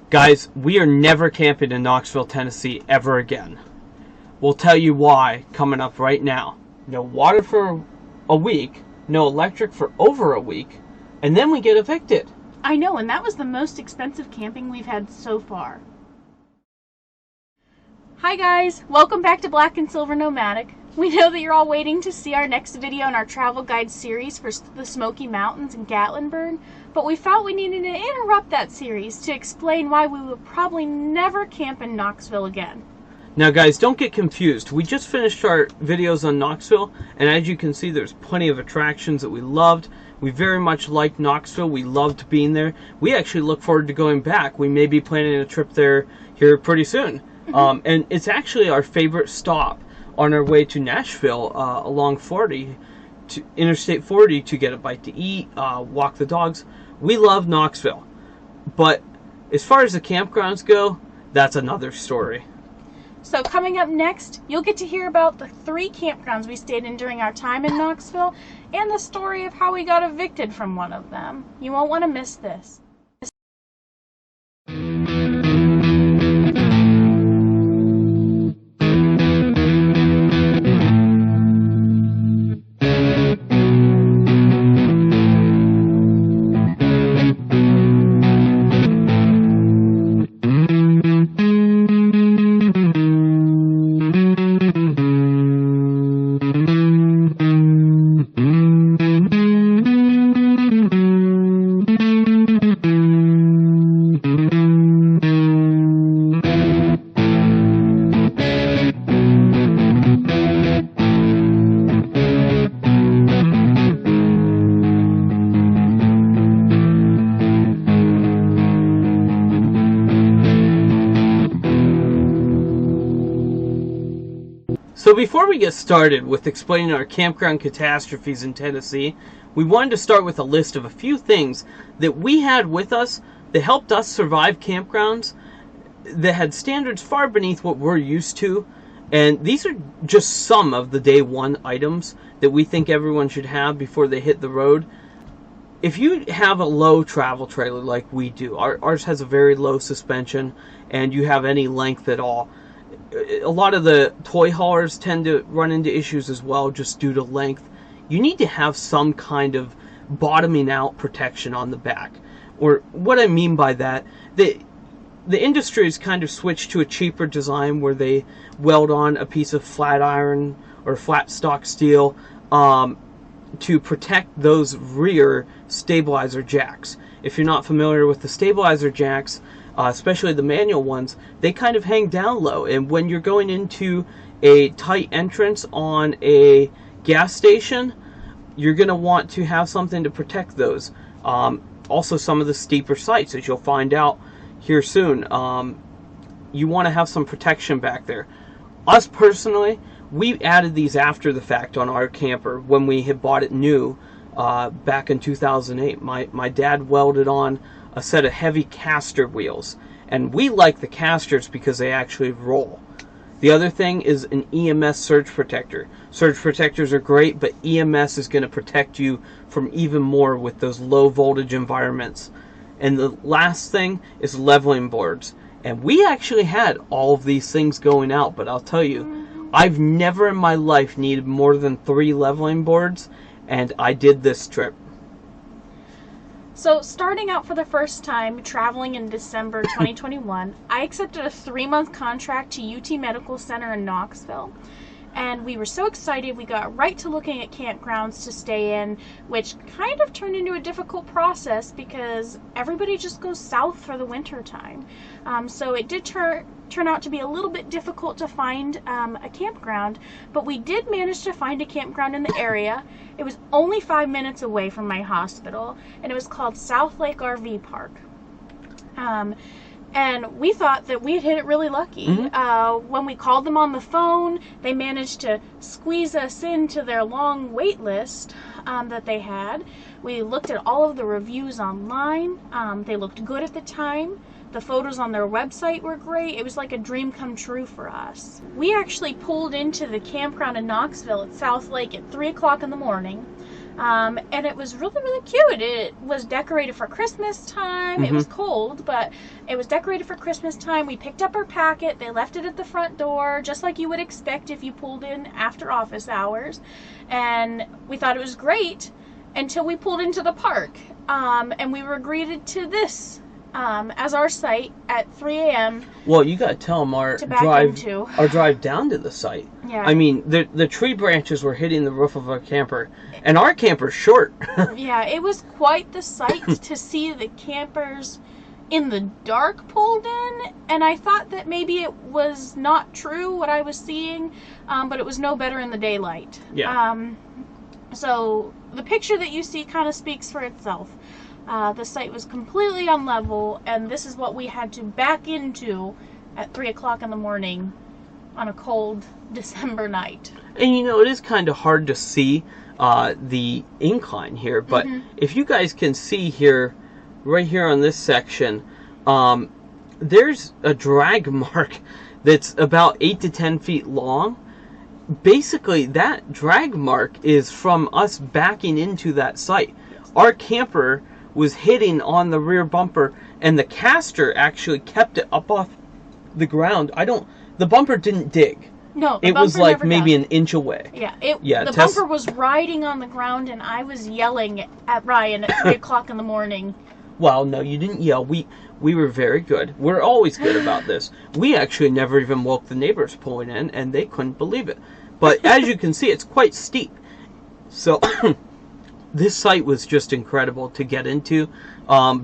Guys, we are never camping in Knoxville, Tennessee ever again. We'll tell you why coming up right now. No water for a week, no electric for over a week, and then we get evicted. I know, and that was the most expensive camping we've had so far. Hi guys, welcome back to Black and Silver Nomadic. We know that you're all waiting to see our next video in our travel guide series for the Smoky Mountains and Gatlinburg, but we felt we needed to interrupt that series to explain why we will probably never camp in Knoxville again. Now guys, don't get confused. We just finished our videos on Knoxville, and as you can see, there's plenty of attractions that we loved. We very much liked Knoxville. We loved being there. We actually look forward to going back. We may be planning a trip there here pretty soon. And it's actually our favorite stop on our way to Nashville along Interstate 40 to get a bite to eat, walk the dogs. We love Knoxville. But as far as the campgrounds go, that's another story. So coming up next, you'll get to hear about the 3 campgrounds we stayed in during our time in Knoxville and the story of how we got evicted from one of them. You won't want to miss this. So before we get started with explaining our campground catastrophes in Tennessee, we wanted to start with a list of a few things that we had with us that helped us survive campgrounds that had standards far beneath what we're used to. And these are just some of the day one items that we think everyone should have before they hit the road. If you have a low travel trailer like we do, ours has a very low suspension, and you have any length at all, a lot of the toy haulers tend to run into issues as well just due to length. You need to have some kind of bottoming out protection on the back. Or what I mean by that, the industry has kind of switched to a cheaper design where they weld on a piece of flat iron or flat stock steel to protect those rear stabilizer jacks. If you're not familiar with the stabilizer jacks, especially the manual ones, they kind of hang down low, and when you're going into a tight entrance on a gas station, you're going to want to have something to protect those. Also, some of the steeper sites, as you'll find out here soon, you want to have some protection back there. Us personally, we added these after the fact on our camper when we had bought it new back in 2008. My dad welded on a set of heavy caster wheels, and we like the casters because they actually roll. The other thing is an EMS surge protector. Surge protectors are great, but EMS is going to protect you from even more with those low voltage environments. And the last thing is leveling boards. And we actually had all of these things going out, but I'll tell you, I've never in my life needed more than 3 leveling boards, and I did this trip. So starting out for the first time traveling in December 2021, I accepted a 3-month contract to UT Medical Center in Knoxville. And we were so excited, we got right to looking at campgrounds to stay in, which kind of turned into a difficult process because everybody just goes south for the winter time. So it did turn out to be a little bit difficult to find a campground, but we did manage to find a campground in the area. It was only 5 minutes away from my hospital, and it was called South Lake RV Park. And we thought that we had hit it really lucky. When we called them on the phone, they managed to squeeze us into their long wait list that they had. We looked at all of the reviews online. They looked good at the time. The photos on their website were great. It was like a dream come true for us. We actually pulled into the campground in Knoxville at South Lake at 3 o'clock in the morning. And it was really, really cute. It was decorated for Christmas time. It was cold, but it was decorated for Christmas time. We picked up our packet. They left it at the front door, just like you would expect if you pulled in after office hours. And we thought it was great until we pulled into the park. And we were greeted to this as our site at 3 a.m. Well, you got to tell them our drive down to the site. Yeah. I mean, the tree branches were hitting the roof of our camper, and our camper's short. Yeah, it was quite the sight to see the campers in the dark pulled in, and I thought that maybe it was not true what I was seeing, but it was no better in the daylight. Yeah. So the picture that you see kind of speaks for itself. The site was completely unlevel, and this is what we had to back into at 3 o'clock in the morning on a cold December night. And you know, it is kind of hard to see the incline here, but if you guys can see here, right here on this section, there's a drag mark that's about 8 to 10 feet long. Basically, that drag mark is from us backing into that site. Our camper was hitting on the rear bumper, and the caster actually kept it up off the ground. The bumper didn't dig. No, it was like maybe an inch away. Yeah, the bumper was riding on the ground, and I was yelling at Ryan at 3 o'clock in the morning. Well, no, you didn't yell. We were very good. We're always good about this. We actually never even woke the neighbors pulling in, and they couldn't believe it. But as you can see, it's quite steep. So this site was just incredible to get into.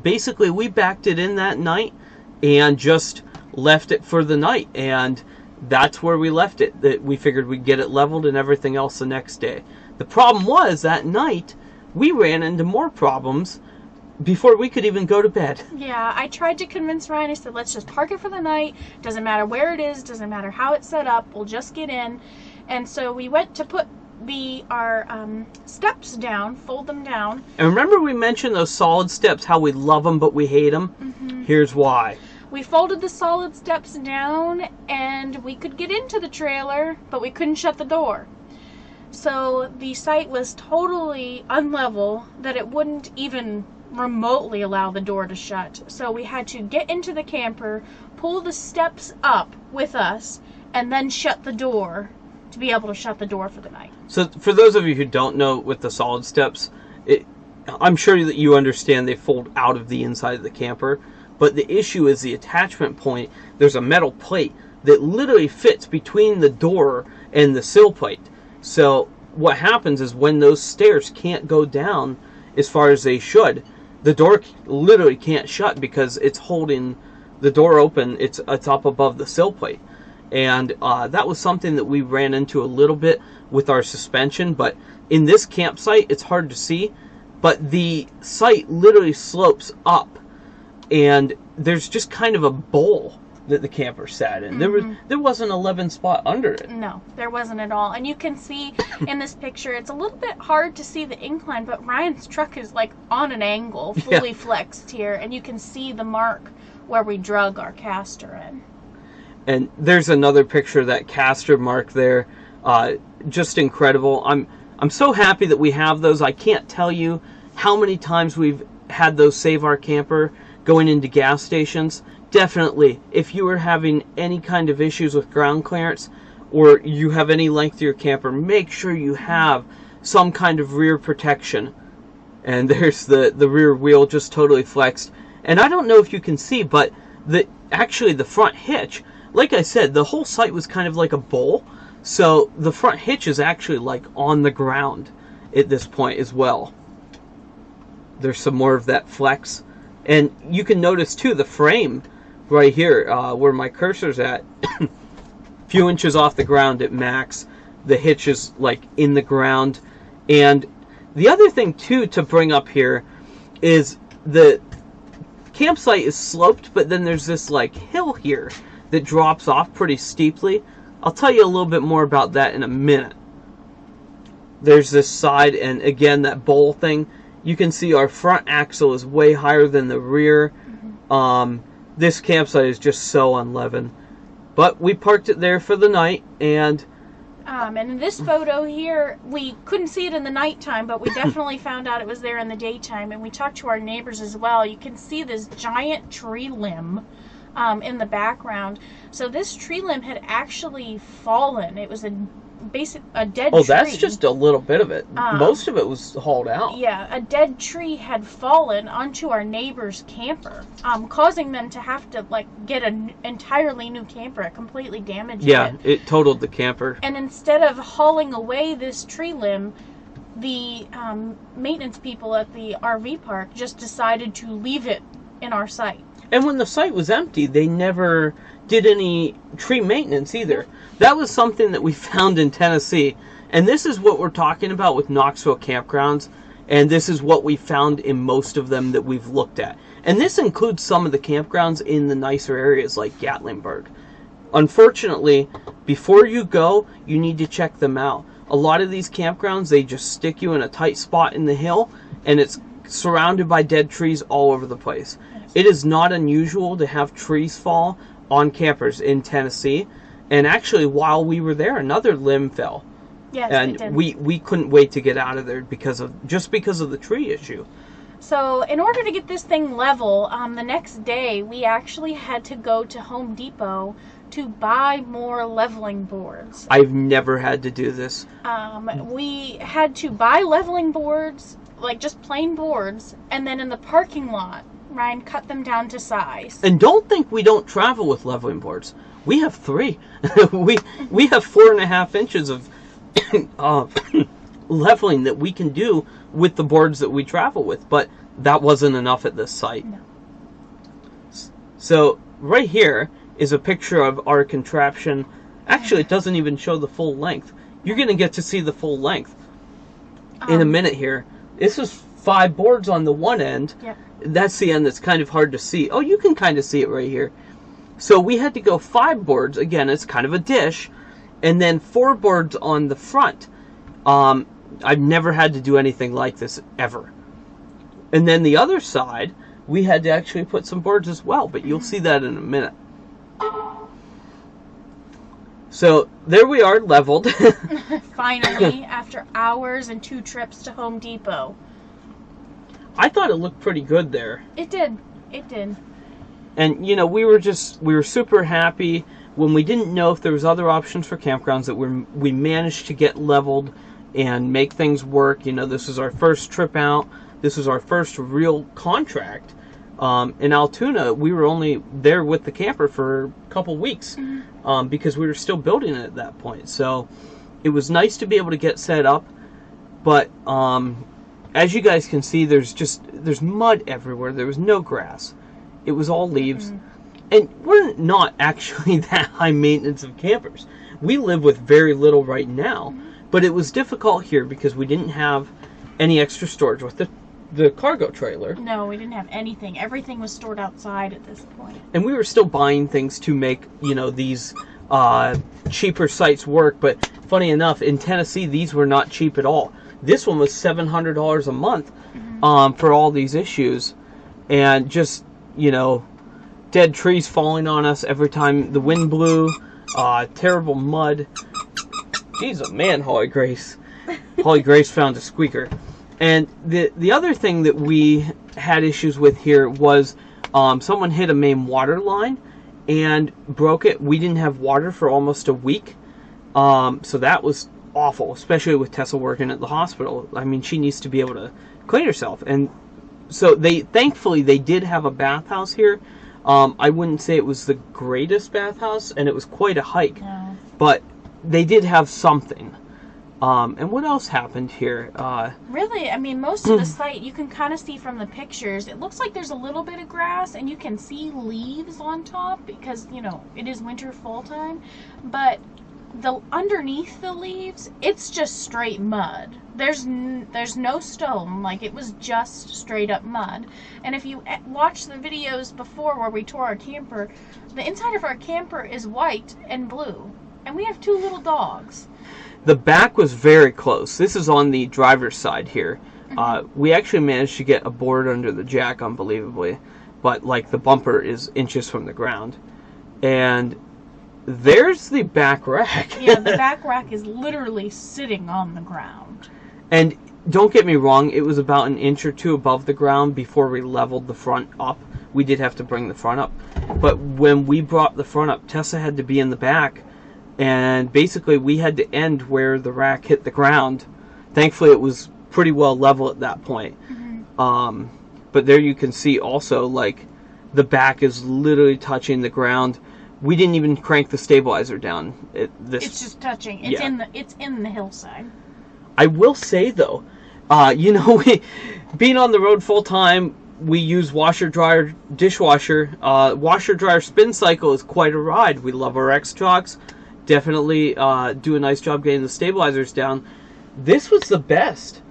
Basically, we backed it in that night and just left it for the night. And that's where we left it. That we figured we'd get it leveled and everything else the next day. The problem was that night we ran into more problems before we could even go to bed. Yeah, I tried to convince Ryan. I said, let's just park it for the night. Doesn't matter where it is. Doesn't matter how it's set up. We'll just get in. And so we went to put our steps down, fold them down. And remember we mentioned those solid steps, how we love them but we hate them? Here's why. We folded the solid steps down, and we could get into the trailer, but we couldn't shut the door. So the site was totally unlevel, that it wouldn't even remotely allow the door to shut. So we had to get into the camper, pull the steps up with us, and then shut the door to be able to shut the door for the night. So for those of you who don't know with the solid steps, I'm sure that you understand they fold out of the inside of the camper, but the issue is the attachment point. There's a metal plate that literally fits between the door and the sill plate. So what happens is when those stairs can't go down as far as they should, the door literally can't shut because it's holding the door open. It's up above the sill plate. And that was something that we ran into a little bit with our suspension, but in this campsite it's hard to see, but the site literally slopes up and there's just kind of a bowl that the camper sat in. There wasn't a 11 spot under it. No, there wasn't at all. And you can see in this picture, it's a little bit hard to see the incline, but Ryan's truck is like on an angle, fully flexed here, and you can see the mark where we drug our caster in. And there's another picture of that caster mark there. Just incredible. I'm so happy that we have those. I can't tell you how many times we've had those save our camper going into gas stations. Definitely, if you are having any kind of issues with ground clearance or you have any length to your camper, make sure you have some kind of rear protection. And there's the rear wheel just totally flexed. And I don't know if you can see, but actually the front hitch, like I said, the whole site was kind of like a bowl. So the front hitch is actually like on the ground at this point as well. There's some more of that flex. And you can notice too the frame right here where my cursor's at, a few inches off the ground at max. The hitch is like in the ground. And the other thing too to bring up here is the campsite is sloped, but then there's this like hill here that drops off pretty steeply. I'll tell you a little bit more about that in a minute. There's this side, and again that bowl thing. You can see our front axle is way higher than the rear. This campsite is just so unleavened. But we parked it there for the night, and And in this photo here, we couldn't see it in the nighttime, but we definitely found out it was there in the daytime. And we talked to our neighbors as well. You can see this giant tree limb in the background. So this tree limb had actually fallen. It was a dead tree. Oh, that's just a little bit of it. Most of it was hauled out. Yeah, a dead tree had fallen onto our neighbor's camper, causing them to have to get an entirely new camper. It completely damaged it. Yeah, it totaled the camper. And instead of hauling away this tree limb, the maintenance people at the RV park just decided to leave it in our site. And when the site was empty, they never did any tree maintenance either. That was something that we found in Tennessee. And this is what we're talking about with Knoxville campgrounds. And this is what we found in most of them that we've looked at. And this includes some of the campgrounds in the nicer areas like Gatlinburg. Unfortunately, before you go, you need to check them out. A lot of these campgrounds, they just stick you in a tight spot in the hill, and it's surrounded by dead trees all over the place. It is not unusual to have trees fall on campers in Tennessee. And actually, while we were there, another limb fell. Yes, and it did. we couldn't wait to get out of there because of the tree issue. So in order to get this thing level, the next day we actually had to go to Home Depot to buy more leveling boards. I've never had to do this. We had to buy leveling boards, just plain boards, and then in the parking lot, Ryan cut them down to size. And don't think we don't travel with leveling boards. We have 3. we have 4.5 inches of leveling that we can do with the boards that we travel with, but that wasn't enough at this site. No. So right here is a picture of our contraption. Actually, it doesn't even show the full length. You're going to get to see the full length in a minute here. This is 5 boards on the one end. Yep. That's the end that's kind of hard to see. Oh, you can kind of see it right here. So we had to go 5 boards. Again, it's kind of a dish. And then 4 boards on the front. I've never had to do anything like this ever. And then the other side, we had to actually put some boards as well. But you'll see that in a minute. So there we are, leveled. Finally, after hours and 2 trips to Home Depot. I thought it looked pretty good there. It did. It did. And, you know, we were super happy when we didn't know if there was other options for campgrounds that we managed to get leveled and make things work. You know, this was our first trip out. This was our first real contract. In Altoona, we were only there with the camper for a couple weeks because we were still building it at that point. So it was nice to be able to get set up. But as you guys can see, there's mud everywhere. There was no grass. It was all leaves. And we're not actually that high maintenance of campers. We live with very little right now. But it was difficult here because we didn't have any extra storage with the cargo trailer. No, we didn't have anything. Everything was stored outside at this point. And we were still buying things to make, you know, these cheaper sites work. But funny enough, in Tennessee, these were not cheap at all. This one was $700 a month for all these issues. And just, you know, dead trees falling on us every time the wind blew. Terrible mud. Jeez, oh man, Holly Grace. Holly Grace found a squeaker. And the other thing that we had issues with here was someone hit a main water line and broke it. We didn't have water for almost a week. So that was awful, especially with Tessa working at the hospital. I mean, she needs to be able to clean herself. And so thankfully they did have a bathhouse here. I wouldn't say it was the greatest bathhouse, and it was quite a hike. No. But they did have something. And what else happened here? Really, I mean, most of the site you can kind of see from the pictures. It looks like there's a little bit of grass, and you can see leaves on top because, you know, it is winter full time. But underneath the leaves, it's just straight mud. There's no stone. Like, it was just straight up mud. And if you watch the videos before where we tore our camper, the inside of our camper is white and blue. And we have 2 little dogs. The back was very close. This is on the driver's side here. We actually managed to get a board under the jack, unbelievably. But, like, the bumper is inches from the ground. And there's the back rack. Yeah, the back rack is literally sitting on the ground. And don't get me wrong, it was about an inch or two above the ground before we leveled the front up. We did have to bring the front up. But when we brought the front up, Tessa had to be in the back. And basically we had to end where the rack hit the ground. Thankfully it was pretty well level at that point. Mm-hmm. But there you can see also, like, the back is literally touching the ground. We didn't even crank the stabilizer down. It's just touching. It's in the hillside. I will say though, being on the road full time, we use washer, dryer, dishwasher. Washer, dryer, spin cycle is quite a ride. We love our X-Shocks. Definitely do a nice job getting the stabilizers down. This was the best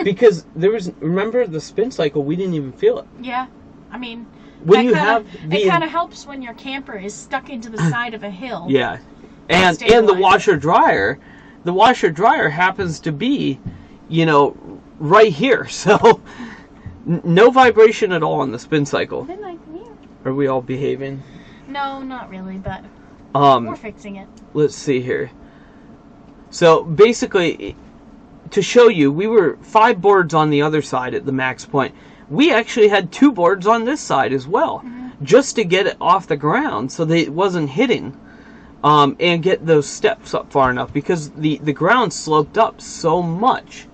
because remember the spin cycle, we didn't even feel it. Yeah, I mean, it kind of helps when your camper is stuck into the side of a hill. Yeah, and the washer dryer. The washer dryer happens to be, right here. So no vibration at all on the spin cycle. Are we all behaving? No, not really, but we're fixing it. Let's see here. So basically, to show you, we were 5 boards on the other side at the max point. We actually had 2 boards on this side as well, just to get it off the ground so that it wasn't hitting. And get those steps up far enough because the ground sloped up so much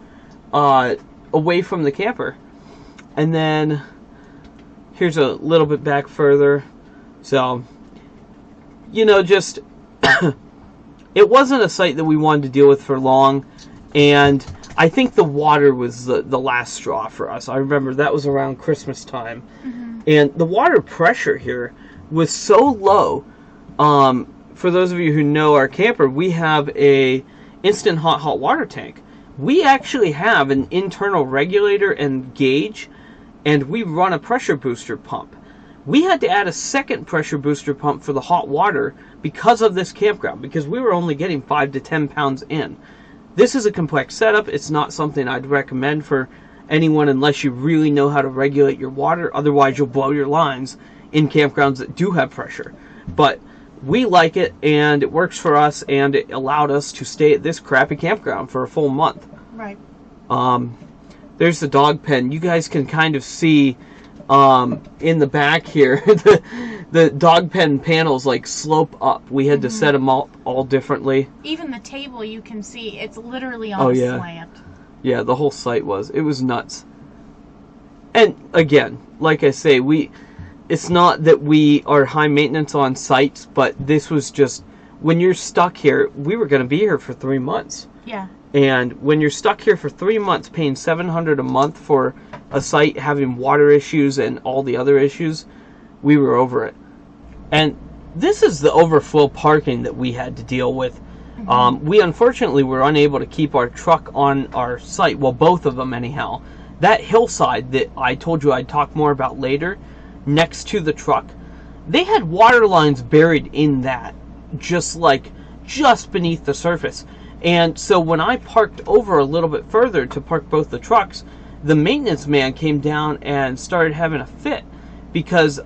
away from the camper. And then here's a little bit back further. So, just it wasn't a site that we wanted to deal with for long. And I think the water was the last straw for us. I remember that was around Christmas time. Mm-hmm. And the water pressure here was so low. For those of you who know our camper, we have a instant hot water tank. We actually have an internal regulator and gauge, and we run a pressure booster pump. We had to add a second pressure booster pump for the hot water because of this campground, because we were only getting 5 to 10 pounds in. This is a complex setup. It's not something I'd recommend for anyone unless you really know how to regulate your water. Otherwise, you'll blow your lines in campgrounds that do have pressure. But we like it, and it works for us, and it allowed us to stay at this crappy campground for a full month. Right. There's the dog pen. You guys can kind of see in the back here, the dog pen panels like slope up. We had to set them all differently. Even the table, you can see, it's literally on a slant. Yeah, the whole site was. It was nuts. And again, like I say, it's not that we are high maintenance on sites, but this was just, when you're stuck here, we were going to be here for 3 months. Yeah. And when you're stuck here for 3 months, paying $700 a month for a site having water issues and all the other issues, we were over it. And this is the overflow parking that we had to deal with. We unfortunately were unable to keep our truck on our site. Well, both of them anyhow. That hillside that I told you I'd talk more about later, next to the truck, they had water lines buried in that, just beneath the surface. And so when I parked over a little bit further to park both the trucks, the maintenance man came down and started having a fit because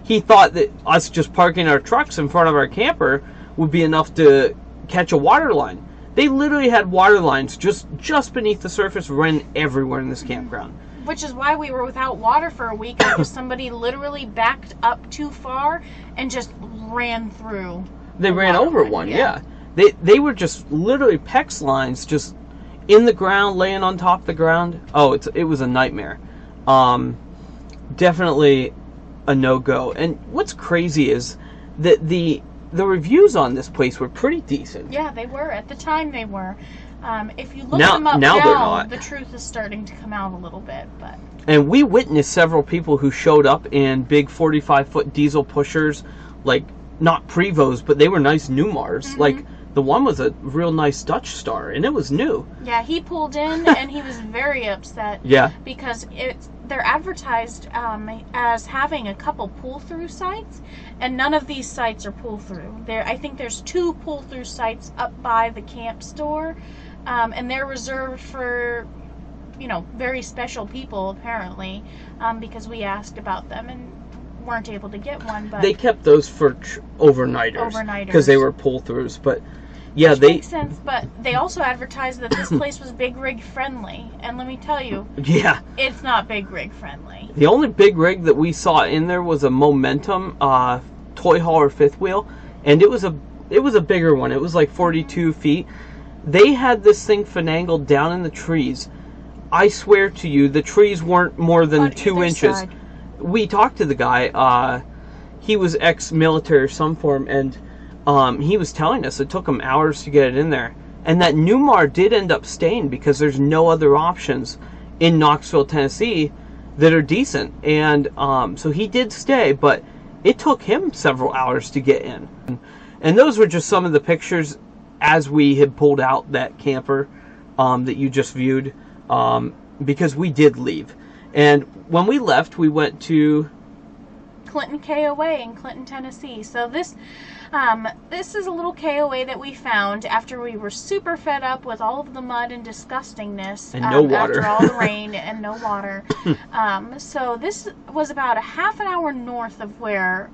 he thought that us just parking our trucks in front of our camper would be enough to catch a water line. They literally had water lines just beneath the surface running everywhere in this campground. Which is why we were without water for a week, because somebody literally backed up too far and just ran through. They ran over one, yeah. They were just literally PEX lines just in the ground, laying on top of the ground. Oh, it was a nightmare. Definitely a no-go. And what's crazy is that the reviews on this place were pretty decent. Yeah, they were. At the time, they were. If you look them up now, the truth is starting to come out a little bit. And we witnessed several people who showed up in big 45-foot diesel pushers, like, not Prevos, but they were nice Newmars. Like, the one was a real nice Dutch Star, and it was new. Yeah, he pulled in, and he was very upset. Yeah. Because they're advertised as having a couple pull-through sites, and none of these sites are pull-through. I think there's 2 pull-through sites up by the camp store, and they're reserved for, very special people, apparently, because we asked about them, and weren't able to get one, but they kept those for overnighters because they were pull-throughs. But yeah, which makes sense. But they also advertised that this place was big rig friendly, and let me tell you, yeah, it's not big rig friendly. The only big rig that we saw in there was a Momentum toy hauler fifth wheel, and it was a bigger one. It was like 42 feet. They had this thing finagled down in the trees. I swear to you, the trees weren't more than 2 inches. Side. We talked to the guy. He was ex-military or some form, and he was telling us it took him hours to get it in there. And that Newmar did end up staying because there's no other options in Knoxville, Tennessee that are decent. And so he did stay, but it took him several hours to get in. And those were just some of the pictures as we had pulled out that camper that you just viewed, because we did leave. And when we left, we went to Clinton KOA in Clinton, Tennessee. So this is a little KOA that we found after we were super fed up with all of the mud and disgustingness and no water after all the rain and no water. So this was about a half an hour north of where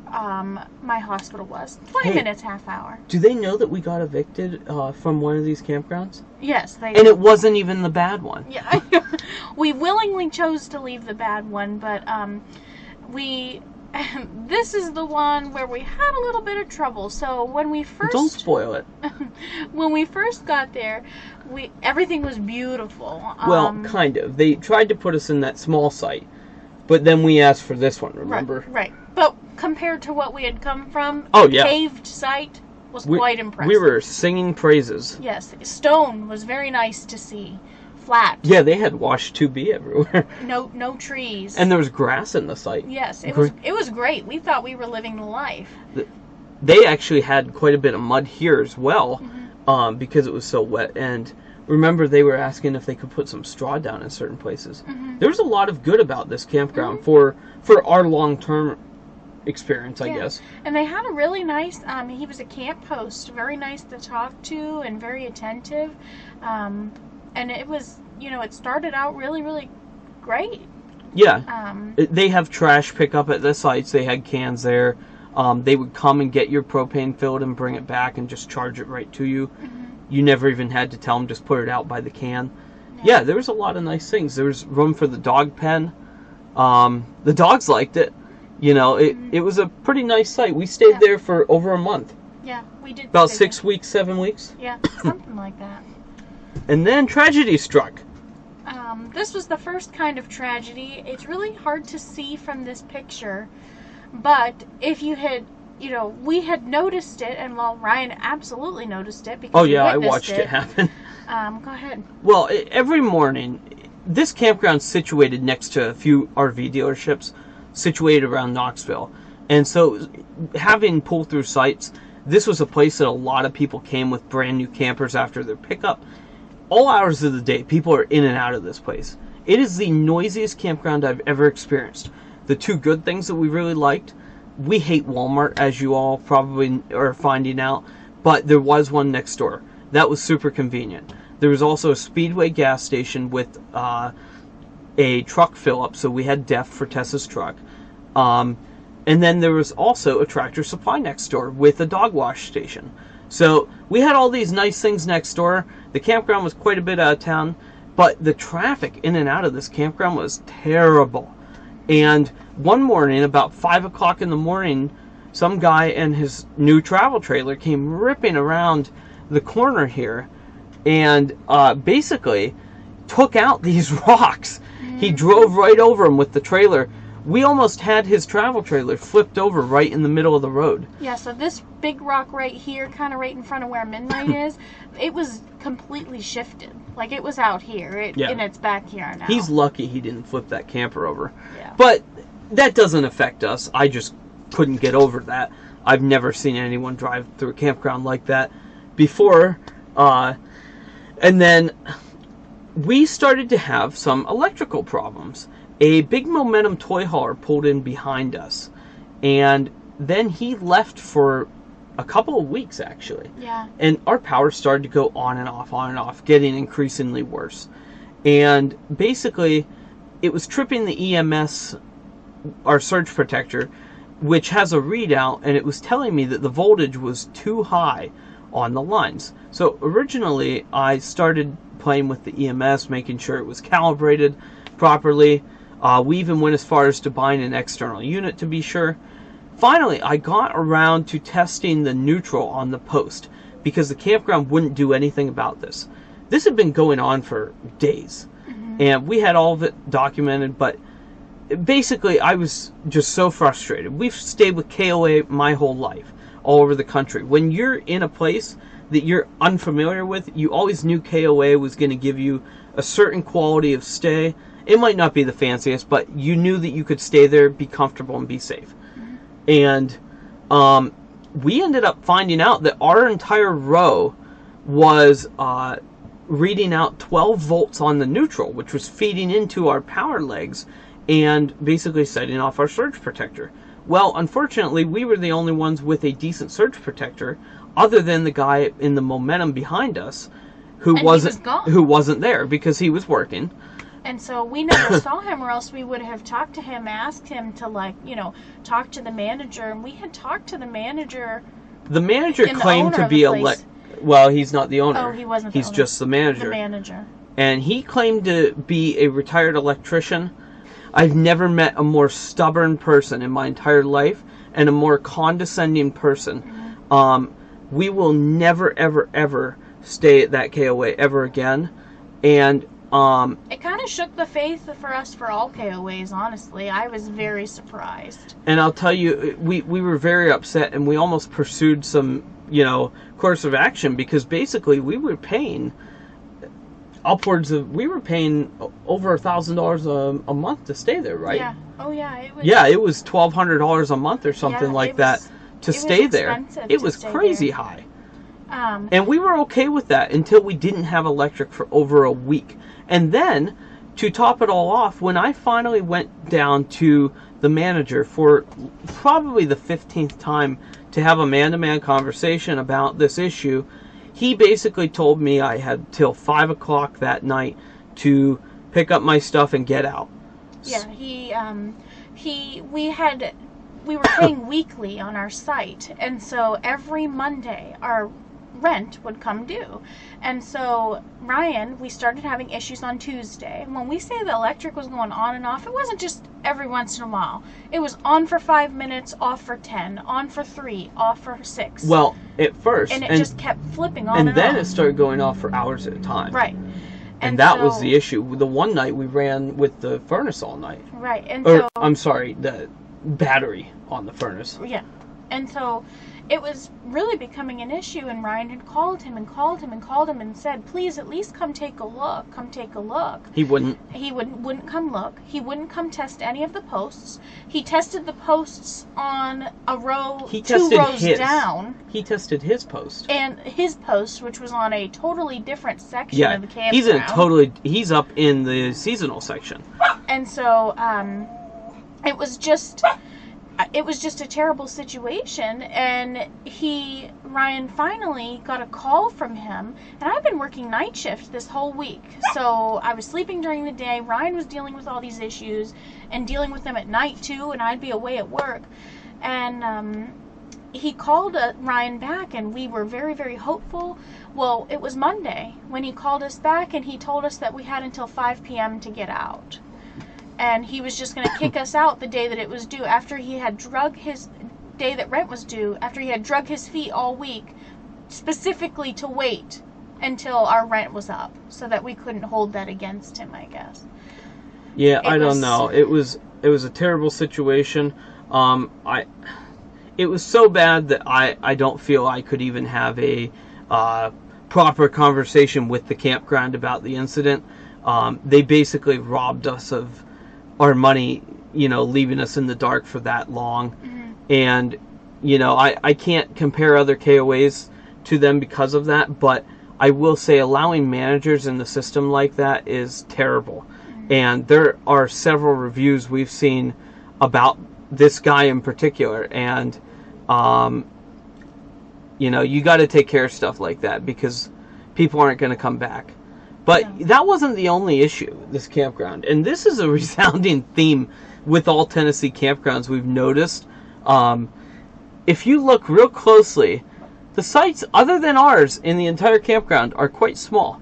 my hospital was. 20 minutes, half hour. Do they know that we got evicted from one of these campgrounds? Yes, they And did. it wasn't even the bad one. Yeah, we willingly chose to leave the bad one, but this is the one where we had a little bit of trouble. So when we first... Don't spoil it. When we first got there, everything was beautiful. Well, kind of. They tried to put us in that small site, but then we asked for this one, remember? Right. But compared to what we had come from, the yeah, caved site was quite impressive. We were singing praises. Yes. Stone was very nice to see. Flat. Yeah, they had washed 2B everywhere. No trees. And there was grass in the site. Yes, it was great. We thought we were living the life. They actually had quite a bit of mud here as well, because it was so wet. And remember, they were asking if they could put some straw down in certain places. There was a lot of good about this campground for our long-term experience, I guess. And they had a really nice, he was a camp host, very nice to talk to and very attentive. And it was, it started out really, really great. Yeah. They have trash pickup at the sites. They had cans there. They would come and get your propane filled and bring it back and just charge it right to you. You never even had to tell them, just put it out by the can. Yeah, there was a lot of nice things. There was room for the dog pen. The dogs liked it. It was a pretty nice site. We stayed there for over a month. Yeah, we did. About 6 weeks, 7 weeks. Yeah, something like that. And then tragedy struck. This was the first kind of tragedy. It's really hard to see from this picture, but if you had, we had noticed it, and Ryan absolutely noticed it because I watched it happen. Go ahead. Well, every morning, this campground's situated next to a few RV dealerships situated around Knoxville, and so having pull-through sites, this was a place that a lot of people came with brand new campers after their pickup. All hours of the day, people are in and out of this place. It is the noisiest campground I've ever experienced. The two good things that we really liked, we hate Walmart, as you all probably are finding out, but there was one next door. That was super convenient. There was also a Speedway gas station with a truck fill-up, so we had DEF for Tessa's truck. And then there was also a Tractor Supply next door with a dog wash station. So we had all these nice things next door. The campground was quite a bit out of town, but the traffic in and out of this campground was terrible. And one morning, about 5 o'clock in the morning, some guy and his new travel trailer came ripping around the corner here and basically took out these rocks. He drove right over them with the trailer. We almost had his travel trailer flipped over right in the middle of the road. Yeah, so this big rock right here, kind of right in front of where Midnight is, it was completely shifted. Like, it was out here, and it's back here now. He's lucky he didn't flip that camper over. Yeah. But that doesn't affect us. I just couldn't get over that. I've never seen anyone drive through a campground like that before. And then we started to have some electrical problems. A big Momentum toy hauler pulled in behind us, and then he left for a couple of weeks, actually. Yeah. And our power started to go on and off, getting increasingly worse. And basically, it was tripping the EMS, our surge protector, which has a readout, and it was telling me that the voltage was too high on the lines. So originally I started playing with the EMS, making sure it was calibrated properly. We even went as far as to buying an external unit to be sure. Finally, I got around to testing the neutral on the post because the campground wouldn't do anything about this. This had been going on for days, and we had all of it documented, but basically I was just so frustrated. We've stayed with KOA my whole life, all over the country. When you're in a place that you're unfamiliar with, you always knew KOA was going to give you a certain quality of stay. It might not be the fanciest, but you knew that you could stay there, be comfortable, and be safe. And we ended up finding out that our entire row was reading out 12 volts on the neutral, which was feeding into our power legs and basically setting off our surge protector. Well, unfortunately, we were the only ones with a decent surge protector, other than the guy in the Momentum behind us, who wasn't there because he was working. And so we never saw him, or else we would have talked to him, asked him to, like, you know, talk to the manager. And we had talked to the manager. The manager claimed to be well, he's not the owner. Oh, he wasn't the owner. He's just the manager. The manager. And he claimed to be a retired electrician. I've never met a more stubborn person in my entire life, and a more condescending person. We will never, ever, ever stay at that KOA ever again. And it kind of shook the faith for us for all KOAs, honestly. I was very surprised. And I'll tell you, we were very upset, and we almost pursued some, course of action, because basically we were paying over $1,000 a month to stay there, right? Yeah. Oh, yeah. It was $1,200 a month or something like that to stay there. It was crazy high. And we were okay with that until we didn't have electric for over a week. And then, to top it all off, when I finally went down to the manager for probably the 15th time to have a man-to-man conversation about this issue, he basically told me I had till 5 o'clock that night to pick up my stuff and get out. Yeah, we were paying weekly on our site, and so every Monday our rent would come due. And so Ryan, we started having issues on Tuesday. When we say the electric was going on and off, it wasn't just every once in a while. It was on for 5 minutes, off for 10, on for 3, off for 6. Well, at first. And it just kept flipping on and on. And then on. it started going off for hours at a time. Right. And that was the issue. The one night we ran with the furnace all night. Right. And I'm sorry, the battery on the furnace. Yeah. And so it was really becoming an issue, and Ryan had called him and said, please at least come take a look. He wouldn't. He wouldn't come look. He wouldn't come test any of the posts. He tested the posts on a row, 2 rows down. He tested his post. And his post, which was on a totally different section of the campground. He's up in the seasonal section. And so it was just a terrible situation, and Ryan finally got a call from him, and I've been working night shift this whole week, so I was sleeping during the day. Ryan was dealing with all these issues and dealing with them at night too, and I'd be away at work, and he called Ryan back, and we were very, very hopeful. Well, it was Monday when he called us back, and he told us that we had until 5 p.m. to get out. And he was just going to kick us out the day that it was due, after he had drug his day that rent was due, after he had drug his feet all week, specifically to wait until our rent was up, so that we couldn't hold that against him, I guess. Yeah, I don't know. It was a terrible situation. It was so bad that I don't feel I could even have a proper conversation with the campground about the incident. They basically robbed us of our money, leaving us in the dark for that long. And, I can't compare other KOAs to them because of that, but I will say allowing managers in the system like that is terrible. And there are several reviews we've seen about this guy in particular, and, you got to take care of stuff like that, because people aren't going to come back. But that wasn't the only issue, this campground. And this is a resounding theme with all Tennessee campgrounds we've noticed If you look real closely, the sites other than ours in the entire campground are quite small.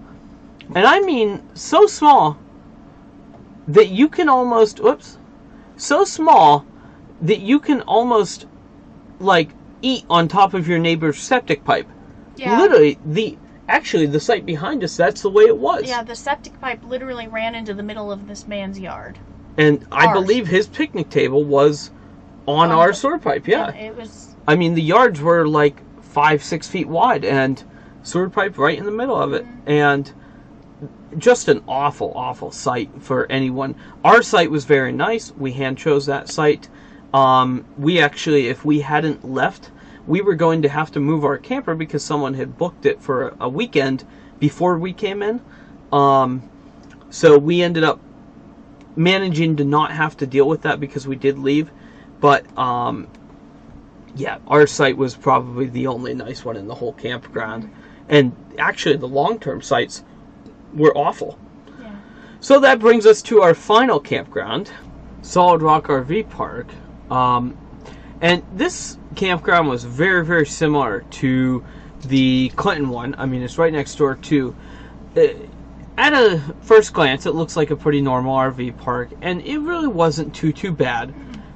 And I mean so small that you can almost, so small that you can almost like eat on top of your neighbor's septic pipe. Yeah. Literally, the site behind us, that's the way it was. Yeah, the septic pipe literally ran into the middle of this man's yard. And I believe his picnic table was on our sewer pipe, yeah. It was... I mean, the yards were like 5-6 feet wide, and sewer pipe right in the middle of it. Mm-hmm. And just an awful, awful site for anyone. Our site was very nice. We hand chose that site. We actually, if we hadn't left, we were going to have to move our camper because someone had booked it for a weekend before we came in. So we ended up managing to not have to deal with that because we did leave. But, yeah, our site was probably the only nice one in the whole campground. And actually, the long-term sites were awful. Yeah. So that brings us to our final campground, Solid Rock RV Park. And this campground was very, very similar to the Clinton one. I mean, it's right next door to... at a first glance, it looks like a pretty normal RV park, and it really wasn't too bad.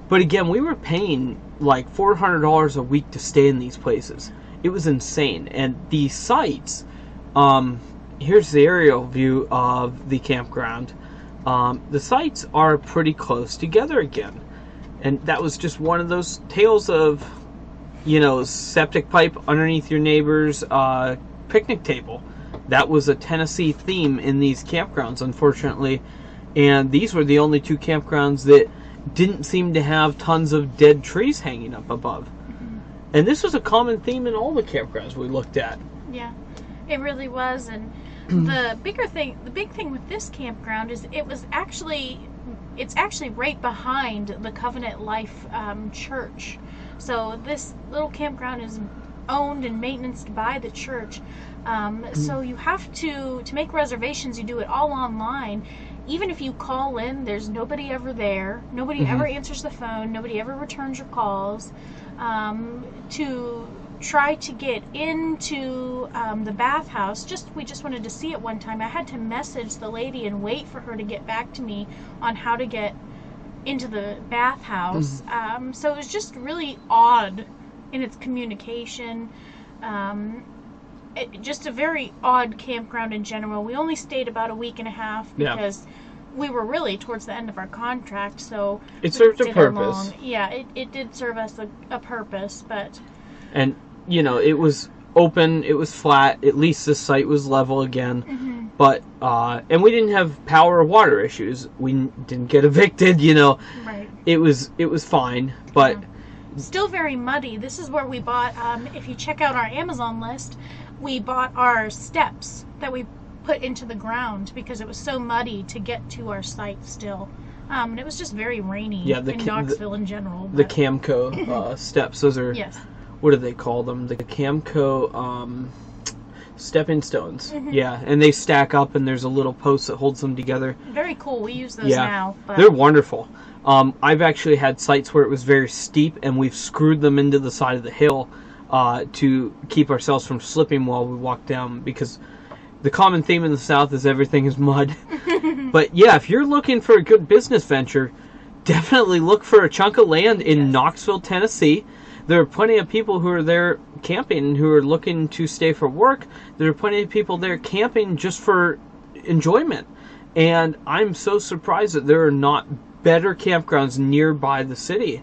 But again, we were paying like $400 a week to stay in these places. It was insane. And the sites, here's the aerial view of the campground. The sites are pretty close together again. And that was just one of those tales of, you know, septic pipe underneath your neighbor's picnic table. That was a Tennessee theme in these campgrounds, unfortunately. And these were the only two campgrounds that didn't seem to have tons of dead trees hanging up above. Mm-hmm. And this was a common theme in all the campgrounds we looked at. Yeah, it really was. And the big thing with this campground is it's actually right behind the Covenant Life church. So this little campground is owned and maintained by the church. So you have to make reservations, you do it all online. Even if you call in, there's nobody ever there. Nobody ever answers the phone. Nobody ever returns your calls. To try to get into the bathhouse, we just wanted to see it one time. I had to message the lady and wait for her to get back to me on how to get into the bathhouse. So it was just really odd in its communication. Just a very odd campground in general. We only stayed about a week and a half because we were really towards the end of our contract, so it served a purpose. It did serve us a purpose, but... And, you know, it was open, it was flat, at least the site was level again, but, and we didn't have power or water issues. We didn't get evicted, you know. Right. It was fine, but... Yeah. Still very muddy. This is where we bought, if you check out our Amazon list, we bought our steps that we put into the ground because it was so muddy to get to our site still. And it was just very rainy in Knoxville in general. The Camco steps, those are, what do they call them? The Camco stepping stones. Yeah, and they stack up and there's a little post that holds them together. Very cool. We use those now. But... They're wonderful. I've actually had sites where it was very steep and we've screwed them into the side of the hill to keep ourselves from slipping while we walk down, because the common theme in the South is everything is mud. But yeah, if you're looking for a good business venture, definitely look for a chunk of land in Knoxville, Tennessee. There are plenty of people who are there camping who are looking to stay for work. There are plenty of people there camping just for enjoyment. And I'm so surprised that there are not better campgrounds nearby the city.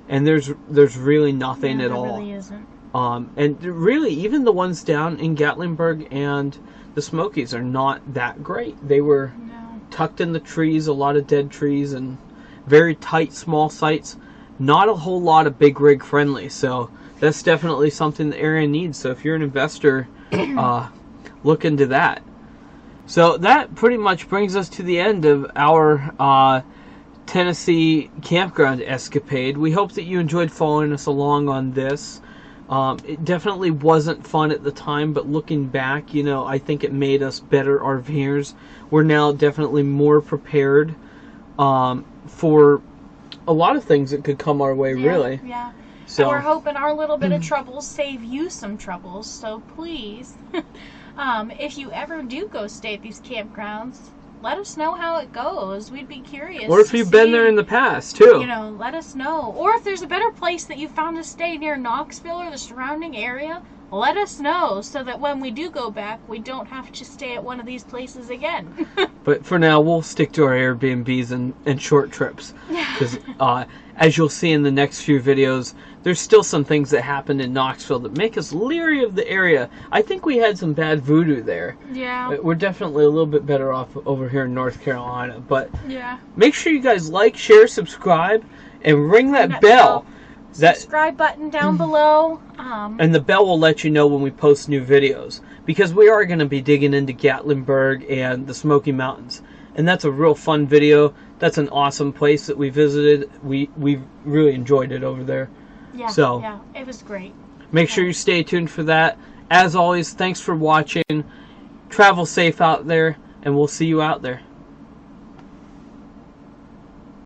And there's really nothing at all. There really isn't. And really, even the ones down in Gatlinburg and the Smokies are not that great. They were tucked in the trees, a lot of dead trees, and very tight, small sites. Not a whole lot of big rig friendly, so that's definitely something the area needs. So if you're an investor, look into that. So that pretty much brings us to the end of our Tennessee campground escapade. We hope that you enjoyed following us along on this. It definitely wasn't fun at the time, but looking back, you know, I think it made us better RVers. We're now definitely more prepared for a lot of things that could come our way, really. Yeah. So and we're hoping our little bit of troubles save you some troubles. So please, if you ever do go stay at these campgrounds, let us know how it goes. We'd be curious. Or if you've been there in the past, too. Let us know. Or if there's a better place that you found to stay near Knoxville or the surrounding area, let us know so that when we do go back, we don't have to stay at one of these places again. But for now, we'll stick to our Airbnbs and short trips. Because as you'll see in the next few videos, there's still some things that happened in Knoxville that make us leery of the area. I think we had some bad voodoo there. Yeah. We're definitely a little bit better off over here in North Carolina. But yeah, make sure you guys like, share, subscribe, and ring that bell. Subscribe button down below. And the bell will let you know when we post new videos. Because we are going to be digging into Gatlinburg and the Smoky Mountains. And that's a real fun video. That's an awesome place that we visited. We really enjoyed it over there. Yeah, so, yeah, it was great. Make sure you stay tuned for that. As always, thanks for watching. Travel safe out there, and we'll see you out there.